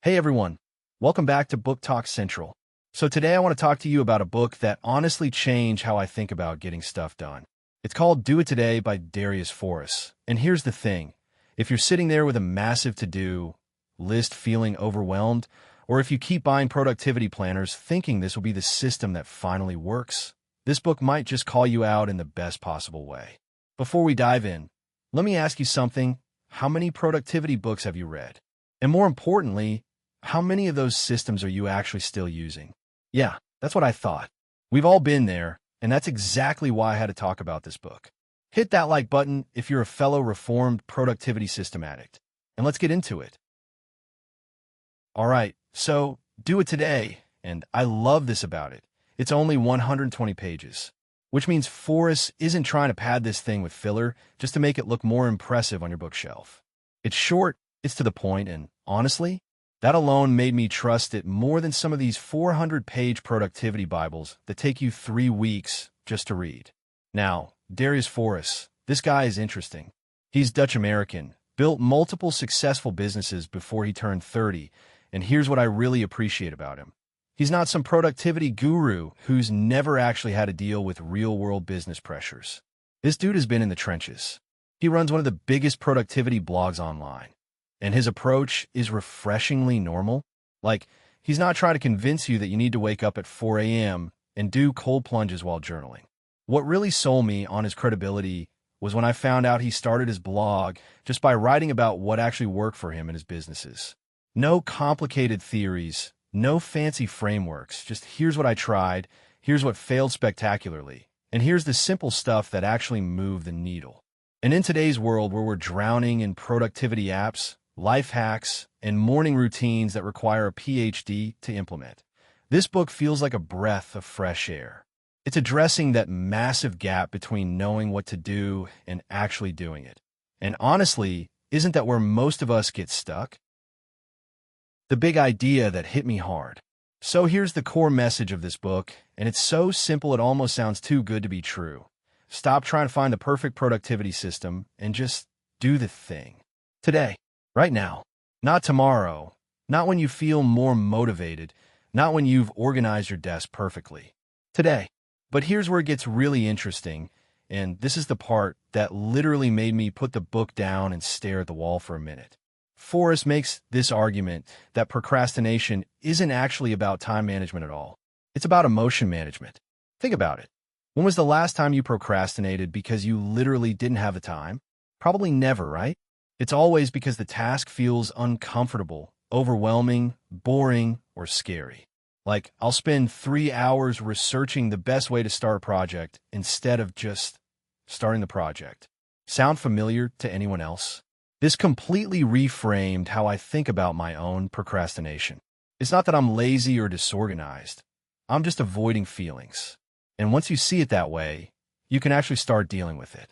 Hey everyone, welcome back to Book Talk Central. So today I want to talk to you about a book that honestly changed how I think about getting stuff done. It's called Do It Today by Darius Foroux. And here's the thing. If you're sitting there with a massive to-do list feeling overwhelmed, or if you keep buying productivity planners thinking this will be the system that finally works, this book might just call you out in the best possible way. Before we dive in, let me ask you something. How many productivity books have you read? And more importantly, how many of those systems are you actually still using? Yeah, that's what I thought. We've all been there, and that's exactly why I had to talk about this book. Hit that like button if you're a fellow reformed productivity system addict. And let's get into it. All right, so Do It Today, and I love this about it. It's only 120 pages, which means Foroux isn't trying to pad this thing with filler just to make it look more impressive on your bookshelf. It's short, it's to the point, and honestly, that alone made me trust it more than some of these 400-page productivity Bibles that take you 3 weeks just to read. Now, Darius Foroux, this guy is interesting. He's Dutch-American, built multiple successful businesses before he turned 30, and here's what I really appreciate about him. He's not some productivity guru who's never actually had to deal with real-world business pressures. This dude has been in the trenches. He runs one of the biggest productivity blogs online. And his approach is refreshingly normal. Like, he's not trying to convince you that you need to wake up at 4 a.m. and do cold plunges while journaling. What really sold me on his credibility was when I found out he started his blog just by writing about what actually worked for him in his businesses. No complicated theories, no fancy frameworks, just here's what I tried, here's what failed spectacularly, and here's the simple stuff that actually moved the needle. And in today's world where we're drowning in productivity apps, life hacks, and morning routines that require a PhD to implement, this book feels like a breath of fresh air. It's addressing that massive gap between knowing what to do and actually doing it. And honestly, isn't that where most of us get stuck? The big idea that hit me hard. So here's the core message of this book, and it's so simple it almost sounds too good to be true. Stop trying to find the perfect productivity system and just do the thing. Today. Right now, not tomorrow, not when you feel more motivated, not when you've organized your desk perfectly. Today. But here's where it gets really interesting, and this is the part that literally made me put the book down and stare at the wall for a minute. Foroux makes this argument that procrastination isn't actually about time management at all. It's about emotion management. Think about it. When was the last time you procrastinated because you literally didn't have the time? Probably never, right? It's always because the task feels uncomfortable, overwhelming, boring, or scary. Like, I'll spend 3 hours researching the best way to start a project instead of just starting the project. Sound familiar to anyone else? This completely reframed how I think about my own procrastination. It's not that I'm lazy or disorganized. I'm just avoiding feelings. And once you see it that way, you can actually start dealing with it.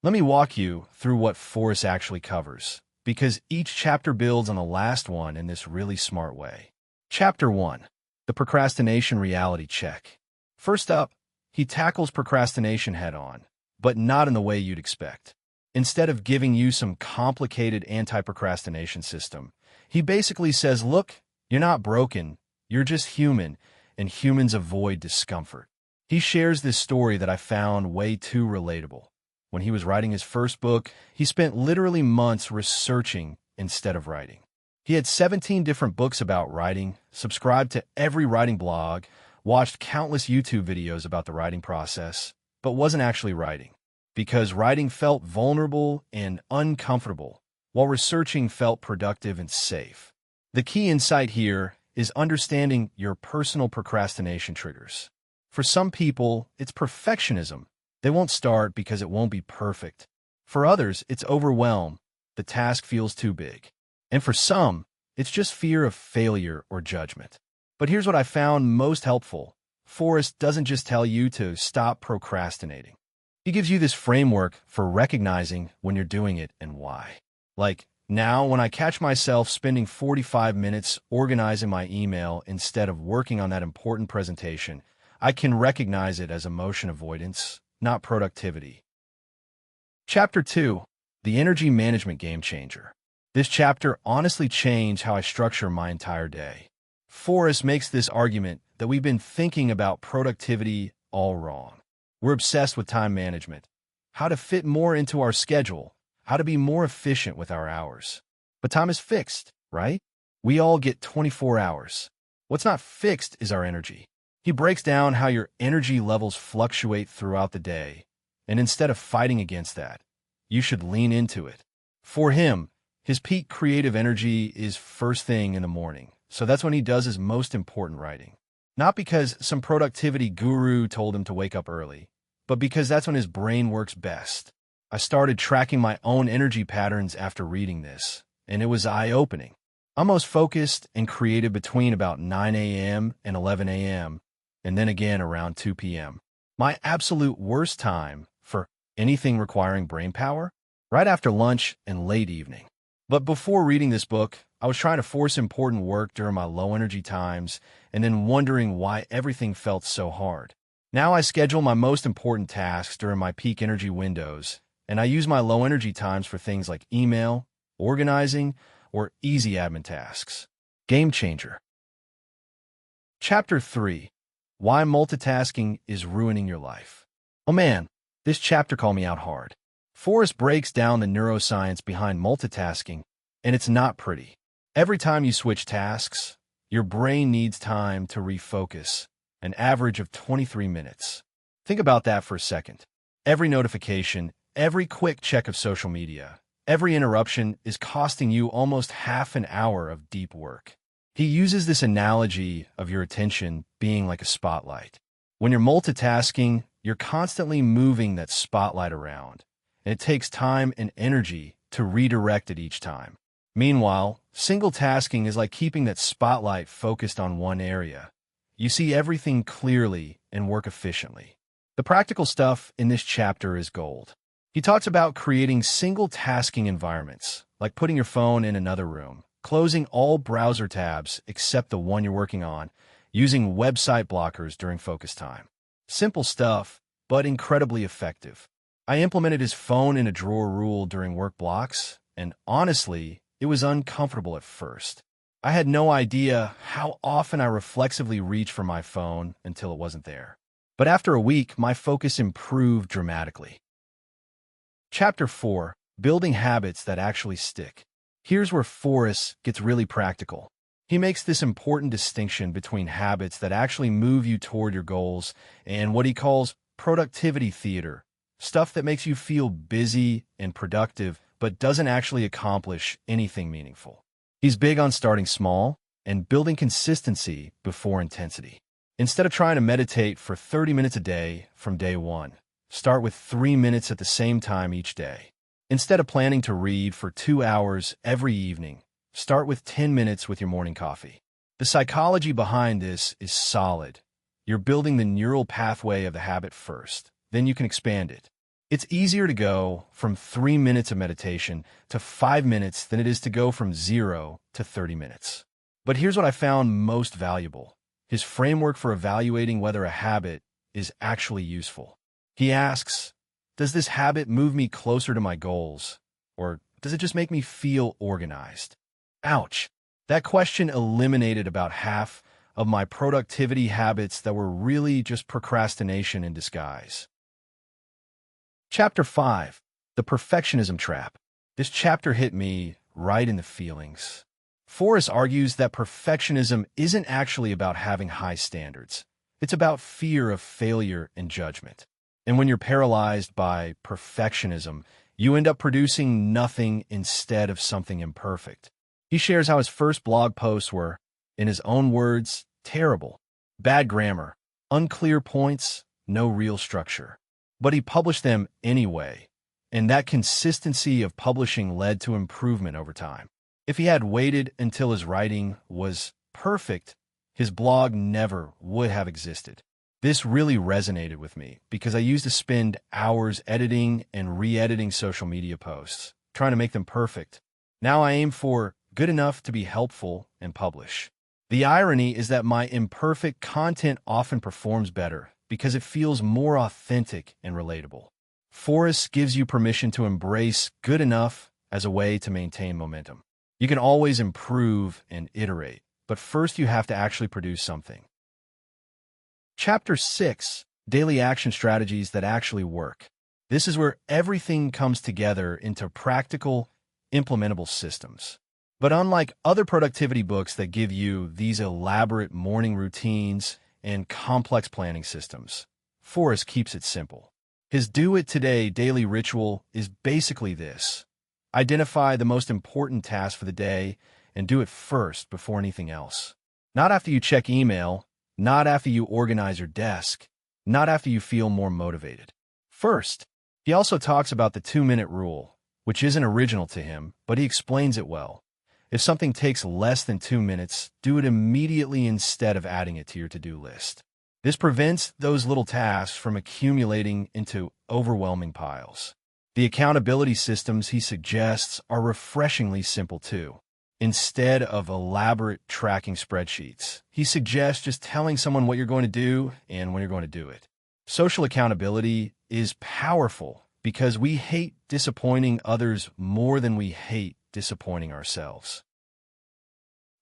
Let me walk you through what Foroux actually covers, because each chapter builds on the last one in this really smart way. Chapter 1. The Procrastination Reality Check. First up, he tackles procrastination head-on, but not in the way you'd expect. Instead of giving you some complicated anti-procrastination system, he basically says, look, you're not broken, you're just human, and humans avoid discomfort. He shares this story that I found way too relatable. When he was writing his first book, he spent literally months researching instead of writing. He had 17 different books about writing, subscribed to every writing blog, watched countless YouTube videos about the writing process, but wasn't actually writing. Because writing felt vulnerable and uncomfortable, while researching felt productive and safe. The key insight here is understanding your personal procrastination triggers. For some people, it's perfectionism. They won't start because it won't be perfect. For others, it's overwhelm. The task feels too big. And for some, it's just fear of failure or judgment. But here's what I found most helpful. Foroux doesn't just tell you to stop procrastinating. He gives you this framework for recognizing when you're doing it and why. Like, now when I catch myself spending 45 minutes organizing my email instead of working on that important presentation, I can recognize it as emotion avoidance, not productivity. Chapter 2. The Energy Management Game Changer. This chapter honestly changed how I structure my entire day. Forrest makes this argument that we've been thinking about productivity all wrong. We're obsessed with time management, how to fit more into our schedule, how to be more efficient with our hours. But time is fixed, right? We all get 24 hours. What's not fixed is our energy. He breaks down how your energy levels fluctuate throughout the day, and instead of fighting against that, you should lean into it. For him, his peak creative energy is first thing in the morning, so that's when he does his most important writing. Not because some productivity guru told him to wake up early, but because that's when his brain works best. I started tracking my own energy patterns after reading this, and it was eye-opening. I'm most focused and creative between about 9 a.m. and 11 a.m., and then again around 2 p.m. My absolute worst time for anything requiring brain power? Right after lunch and late evening. But before reading this book, I was trying to force important work during my low-energy times and then wondering why everything felt so hard. Now I schedule my most important tasks during my peak energy windows, and I use my low-energy times for things like email, organizing, or easy admin tasks. Game changer. Chapter 3. Why multitasking is ruining your life. Oh man, this chapter called me out hard. Forrest breaks down the neuroscience behind multitasking, and it's not pretty. Every time you switch tasks, your brain needs time to refocus, an average of 23 minutes. Think about that for a second. Every notification, every quick check of social media, every interruption is costing you almost half an hour of deep work. He uses this analogy of your attention being like a spotlight. When you're multitasking, you're constantly moving that spotlight around, and it takes time and energy to redirect it each time. Meanwhile, single tasking is like keeping that spotlight focused on one area. You see everything clearly and work efficiently. The practical stuff in this chapter is gold. He talks about creating single tasking environments, like putting your phone in another room, closing all browser tabs except the one you're working on, using website blockers during focus time. Simple stuff, but incredibly effective. I implemented his phone in a drawer rule during work blocks, and honestly, it was uncomfortable at first. I had no idea how often I reflexively reached for my phone until it wasn't there. But after a week, my focus improved dramatically. Chapter 4. Building Habits That Actually Stick. Here's where Forrest gets really practical. He makes this important distinction between habits that actually move you toward your goals and what he calls productivity theater, stuff that makes you feel busy and productive but doesn't actually accomplish anything meaningful. He's big on starting small and building consistency before intensity. Instead of trying to meditate for 30 minutes a day from day one, start with 3 minutes at the same time each day. Instead of planning to read for 2 hours every evening, start with 10 minutes with your morning coffee. The psychology behind this is solid. You're building the neural pathway of the habit first, then you can expand it. It's easier to go from 3 minutes of meditation to 5 minutes than it is to go from 0 to 30 minutes. But here's what I found most valuable: his framework for evaluating whether a habit is actually useful. He asks, does this habit move me closer to my goals, or does it just make me feel organized? Ouch. That question eliminated about half of my productivity habits that were really just procrastination in disguise. Chapter 5. The Perfectionism Trap. This chapter hit me right in the feelings. Forrest argues that perfectionism isn't actually about having high standards. It's about fear of failure and judgment. And when you're paralyzed by perfectionism, you end up producing nothing instead of something imperfect. He shares how his first blog posts were, in his own words, terrible. Bad grammar, unclear points, no real structure. But he published them anyway, and that consistency of publishing led to improvement over time. If he had waited until his writing was perfect, his blog never would have existed. This really resonated with me because I used to spend hours editing and re-editing social media posts, trying to make them perfect. Now I aim for good enough to be helpful and publish. The irony is that my imperfect content often performs better because it feels more authentic and relatable. Forrest gives you permission to embrace good enough as a way to maintain momentum. You can always improve and iterate, but first you have to actually produce something. Chapter 6: Daily Action Strategies That Actually Work. This is where everything comes together into practical, implementable systems. But unlike other productivity books that give you these elaborate morning routines and complex planning systems, Foroux keeps it simple. His Do It Today daily ritual is basically this: identify the most important task for the day and do it first before anything else. Not after you check email, not after you organize your desk, not after you feel more motivated. First. He also talks about the 2-minute rule, which isn't original to him, but he explains it well. If something takes less than 2 minutes, do it immediately instead of adding it to your to-do list. This prevents those little tasks from accumulating into overwhelming piles. The accountability systems he suggests are refreshingly simple too. Instead of elaborate tracking spreadsheets, he suggests just telling someone what you're going to do and when you're going to do it. Social accountability is powerful because we hate disappointing others more than we hate disappointing ourselves.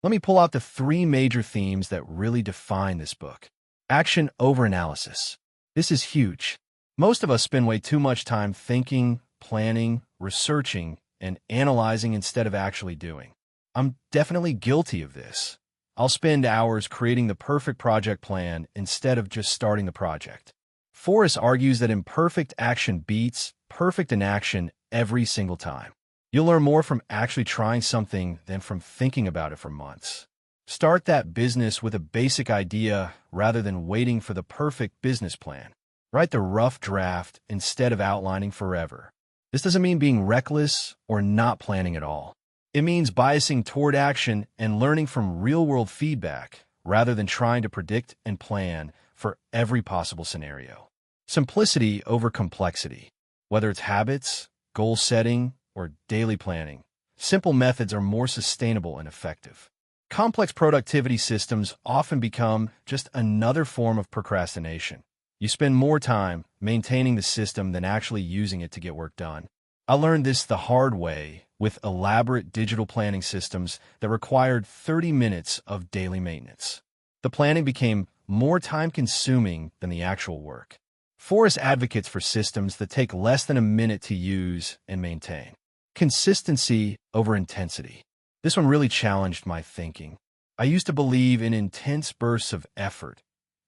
Let me pull out the 3 major themes that really define this book. Action over analysis. This is huge. Most of us spend way too much time thinking, planning, researching, and analyzing instead of actually doing. I'm definitely guilty of this. I'll spend hours creating the perfect project plan instead of just starting the project. Foroux argues that imperfect action beats perfect inaction every single time. You'll learn more from actually trying something than from thinking about it for months. Start that business with a basic idea rather than waiting for the perfect business plan. Write the rough draft instead of outlining forever. This doesn't mean being reckless or not planning at all. It means biasing toward action and learning from real-world feedback rather than trying to predict and plan for every possible scenario. Simplicity over complexity. Whether it's habits, goal setting, or daily planning, simple methods are more sustainable and effective. Complex productivity systems often become just another form of procrastination. You spend more time maintaining the system than actually using it to get work done. I learned this the hard way with elaborate digital planning systems that required 30 minutes of daily maintenance. The planning became more time-consuming than the actual work. Foroux advocates for systems that take less than a minute to use and maintain. Consistency over intensity. This one really challenged my thinking. I used to believe in intense bursts of effort,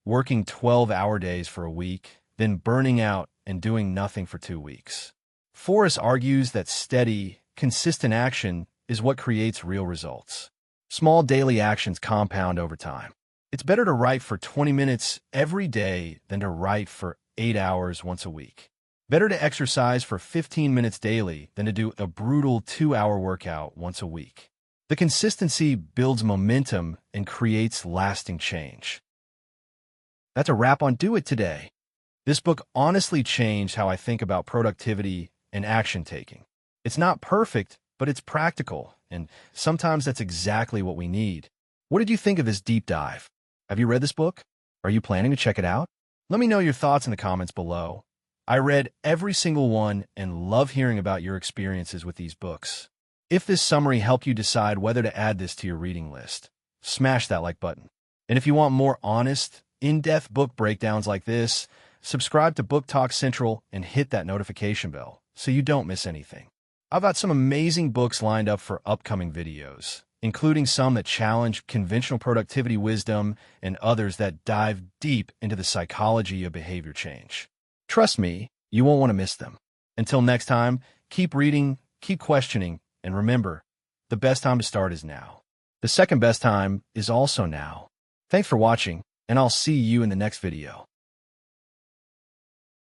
working 12-hour days for a week, then burning out and doing nothing for 2 weeks. Foroux argues that steady, consistent action is what creates real results. Small daily actions compound over time. It's better to write for 20 minutes every day than to write for 8 hours once a week. Better to exercise for 15 minutes daily than to do a brutal 2-hour workout once a week. The consistency builds momentum and creates lasting change. That's a wrap on Do It Today. This book honestly changed how I think about productivity and action taking. It's not perfect, but it's practical, and sometimes that's exactly what we need. What did you think of this deep dive? Have you read this book? Are you planning to check it out? Let me know your thoughts in the comments below. I read every single one and love hearing about your experiences with these books. If this summary helped you decide whether to add this to your reading list, smash that like button. And if you want more honest, in-depth book breakdowns like this, subscribe to BookTalk Central and hit that notification bell so you don't miss anything. I've got some amazing books lined up for upcoming videos, including some that challenge conventional productivity wisdom and others that dive deep into the psychology of behavior change. Trust me, you won't want to miss them. Until next time, keep reading, keep questioning, and remember, the best time to start is now. The second best time is also now. Thanks for watching, and I'll see you in the next video.